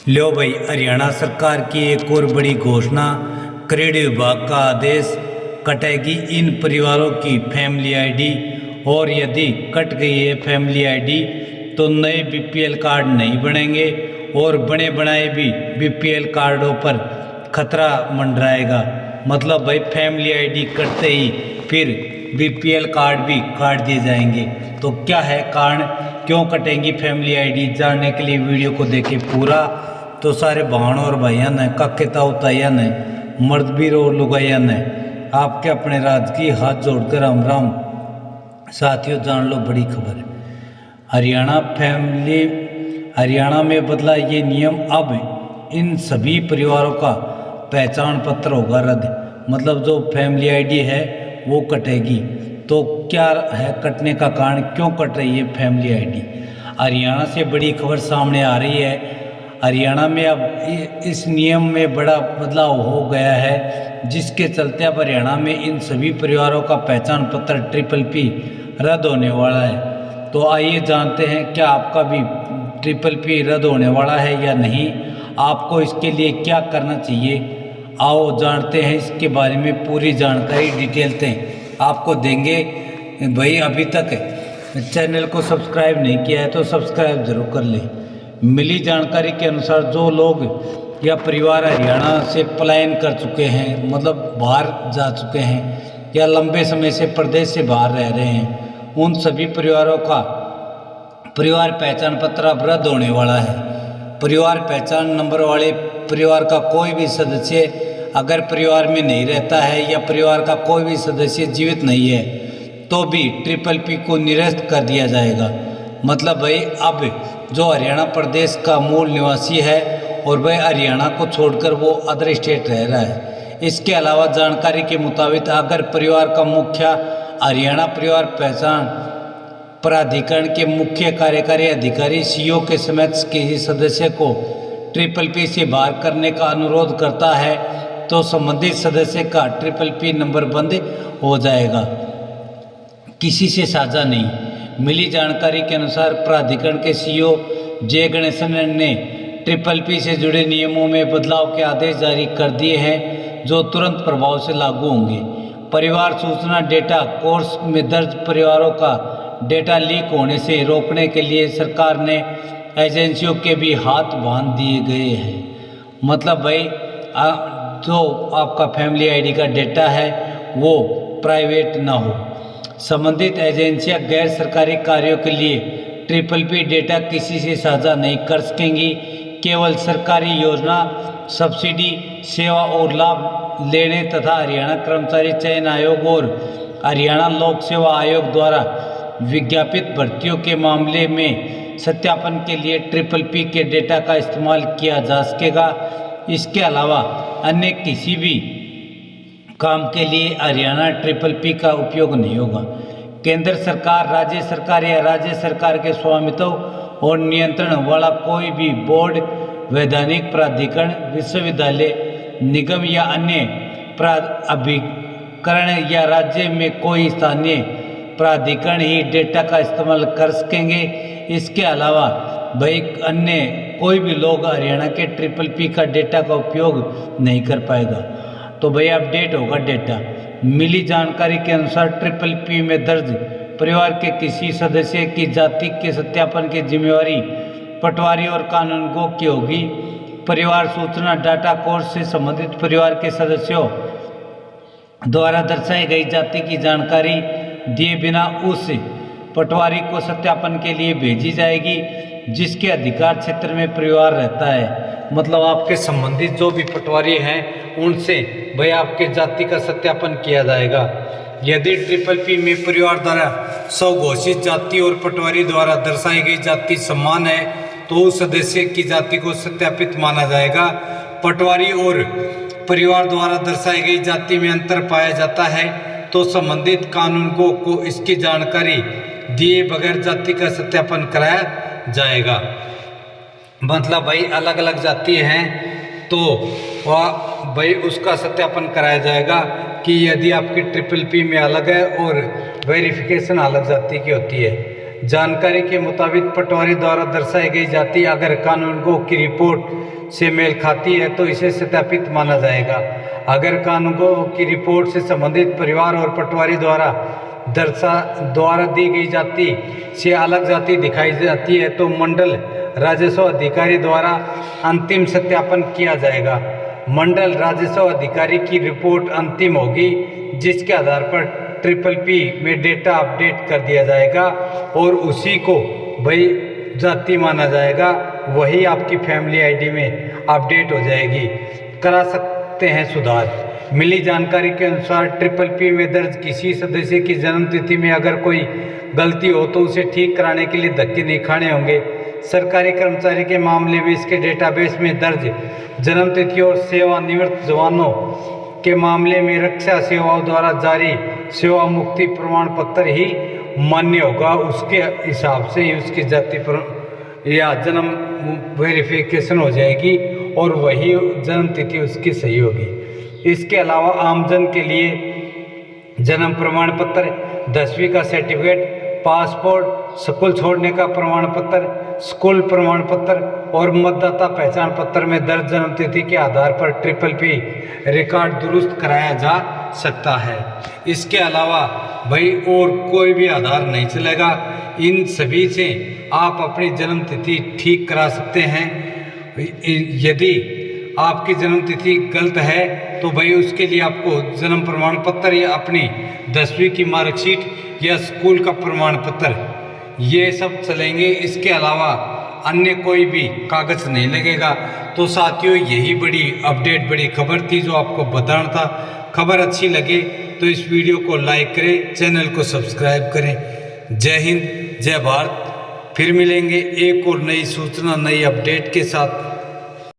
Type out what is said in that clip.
लो भाई, हरियाणा सरकार की एक और बड़ी घोषणा। क्रेडिट विभाग का आदेश, कटेगी इन परिवारों की फैमिली आईडी, और यदि कट गई है फैमिली आईडी तो नए बीपीएल कार्ड नहीं बनेंगे और बने बनाए भी बीपीएल कार्डों पर खतरा मंडराएगा। मतलब भाई फैमिली आईडी कटते ही फिर बीपीएल कार्ड भी काट दिए जाएंगे। तो क्या है कारण, क्यों कटेंगी फैमिली आईडी, जानने के लिए वीडियो को देखें पूरा। तो सारे बहनों और भाइयों ने, काके ताऊ ताइया ने, मर्द बीर और लुगाइया ने, आपके अपने राज की हाथ जोड़कर राम राम। साथियों जान लो बड़ी खबर है, हरियाणा में बदला ये नियम। अब इन सभी परिवारों का पहचान पत्र होगा रद्द। मतलब जो फैमिली आईडी है वो कटेगी। तो क्या है कटने का कारण, क्यों कट रही है फैमिली आईडी। हरियाणा से बड़ी खबर सामने आ रही है। हरियाणा में अब इस नियम में बड़ा बदलाव हो गया है, जिसके चलते अब हरियाणा में इन सभी परिवारों का पहचान पत्र PPP रद्द होने वाला है। तो आइए जानते हैं क्या आपका भी PPP रद्द होने वाला है या नहीं, आपको इसके लिए क्या करना चाहिए। आओ जानते हैं इसके बारे में पूरी जानकारी डिटेल से आपको देंगे। भाई अभी तक चैनल को सब्सक्राइब नहीं किया है तो सब्सक्राइब जरूर कर लें। मिली जानकारी के अनुसार जो लोग या परिवार हरियाणा से पलायन कर चुके हैं, मतलब बाहर जा चुके हैं या लंबे समय से प्रदेश से बाहर रह रहे हैं, उन सभी परिवारों का परिवार पहचान पत्र अब रद्द होने वाला है। परिवार पहचान नंबर वाले परिवार का कोई भी सदस्य अगर परिवार में नहीं रहता है या परिवार का कोई भी सदस्य जीवित नहीं है तो भी PPP को निरस्त कर दिया जाएगा। मतलब भाई अब जो हरियाणा प्रदेश का मूल निवासी है और वह हरियाणा को छोड़कर वो अदर स्टेट रह रहा है। इसके अलावा जानकारी के मुताबिक अगर परिवार का मुखिया हरियाणा परिवार पहचान प्राधिकरण के मुख्य कार्यकारी अधिकारी CO के समक्ष किसी सदस्य को PPP से बाहर करने का अनुरोध करता है तो संबंधित सदस्य का PPP नंबर बंद हो जाएगा, किसी से साझा नहीं। मिली जानकारी के अनुसार प्राधिकरण के CO J गणेशन ने PPP से जुड़े नियमों में बदलाव के आदेश जारी कर दिए हैं जो तुरंत प्रभाव से लागू होंगे। परिवार सूचना डेटा कोर्स में दर्ज परिवारों का डेटा लीक होने से रोकने के लिए सरकार ने एजेंसियों के भी हाथ बांध दिए गए हैं। मतलब भाई जो आपका फैमिली आईडी का डेटा है वो प्राइवेट ना हो। संबंधित एजेंसियां गैर सरकारी कार्यों के लिए PPP डेटा किसी से साझा नहीं कर सकेंगी। केवल सरकारी योजना, सब्सिडी, सेवा और लाभ लेने तथा हरियाणा कर्मचारी चयन आयोग और हरियाणा लोक सेवा आयोग द्वारा विज्ञापित भर्तियों के मामले में सत्यापन के लिए PPP के डेटा का इस्तेमाल किया जा सकेगा। इसके अलावा अन्य किसी भी काम के लिए हरियाणा PPP का उपयोग नहीं होगा। केंद्र सरकार, राज्य सरकार या राज्य सरकार के स्वामित्व और नियंत्रण वाला कोई भी बोर्ड, वैधानिक प्राधिकरण, विश्वविद्यालय, निगम या अन्य अभिकरण या राज्य में कोई स्थानीय प्राधिकरण ही डेटा का इस्तेमाल कर सकेंगे। इसके अलावा भाई अन्य कोई भी लोग हरियाणा के PPP का डेटा का उपयोग नहीं कर पाएगा। तो भाई अपडेट होगा डेटा। मिली जानकारी के अनुसार PPP में दर्ज परिवार के किसी सदस्य की जाति के सत्यापन की जिम्मेवारी पटवारी और कानूनगो की होगी। परिवार सूचना डाटा कोर्स से संबंधित परिवार के सदस्यों द्वारा दर्शाई गई जाति की जानकारी दिए बिना उस पटवारी को सत्यापन के लिए भेजी जाएगी जिसके अधिकार क्षेत्र में परिवार रहता है। मतलब आपके संबंधित जो भी पटवारी हैं उनसे भाई आपके जाति का सत्यापन किया जाएगा। यदि PPP में परिवार द्वारा स्वघोषित जाति और पटवारी द्वारा दर्शाई गई जाति समान है तो उस सदस्य की जाति को सत्यापित माना जाएगा। पटवारी और परिवार द्वारा दर्शाई गई जाति में अंतर पाया जाता है तो संबंधित कानूनगो को इसकी जानकारी दिए बगैर जाति का सत्यापन कराया जाएगा। मतलब भाई अलग अलग जाति हैं तो वह भाई उसका सत्यापन कराया जाएगा कि यदि आपकी PPP में अलग है और वेरिफिकेशन अलग जाति की होती है। जानकारी के मुताबिक पटवारी द्वारा दर्शाई गई जाति अगर कानूनगो की रिपोर्ट से मेल खाती है तो इसे सत्यापित माना जाएगा। अगर कानूनगो की रिपोर्ट से संबंधित परिवार और पटवारी द्वारा दी गई जाति से अलग जाति दिखाई जाती है तो मंडल राजस्व अधिकारी द्वारा अंतिम सत्यापन किया जाएगा। मंडल राजस्व अधिकारी की रिपोर्ट अंतिम होगी, जिसके आधार पर PPP में डेटा अपडेट कर दिया जाएगा और उसी को वही जाति माना जाएगा, वही आपकी फैमिली आईडी में अपडेट हो जाएगी। करा सकते हैं सुधार। मिली जानकारी के अनुसार PPP में दर्ज किसी सदस्य की जन्मतिथि में अगर कोई गलती हो तो उसे ठीक कराने के लिए धक्के नहीं खाने होंगे। सरकारी कर्मचारी के मामले में इसके डेटाबेस में दर्ज जन्मतिथि और सेवानिवृत्त जवानों के मामले में रक्षा सेवाओं द्वारा जारी सेवा मुक्ति प्रमाण पत्र ही मान्य होगा। उसके हिसाब से ही उसकी जाति पर या जन्म वेरिफिकेशन हो जाएगी और वही जन्मतिथि उसकी सही होगी। इसके अलावा आमजन के लिए जन्म प्रमाण पत्र, 10वीं का सर्टिफिकेट, पासपोर्ट, स्कूल छोड़ने का प्रमाण पत्र, स्कूल प्रमाण पत्र और मतदाता पहचान पत्र में दर्ज जन्मतिथि के आधार पर PPP रिकॉर्ड दुरुस्त कराया जा सकता है। इसके अलावा भाई और कोई भी आधार नहीं चलेगा। इन सभी से आप अपनी जन्मतिथि ठीक करा सकते हैं। यदि आपकी जन्मतिथि गलत है तो भाई उसके लिए आपको जन्म प्रमाण पत्र या अपनी 10वीं की मार्कशीट या स्कूल का प्रमाण पत्र ये सब चलेंगे। इसके अलावा अन्य कोई भी कागज़ नहीं लगेगा। तो साथियों, यही बड़ी अपडेट, बड़ी खबर थी जो आपको बताना था। खबर अच्छी लगे तो इस वीडियो को लाइक करें, चैनल को सब्सक्राइब करें। जय हिंद, जय भारत। फिर मिलेंगे एक और नई सूचना, नई अपडेट के साथ।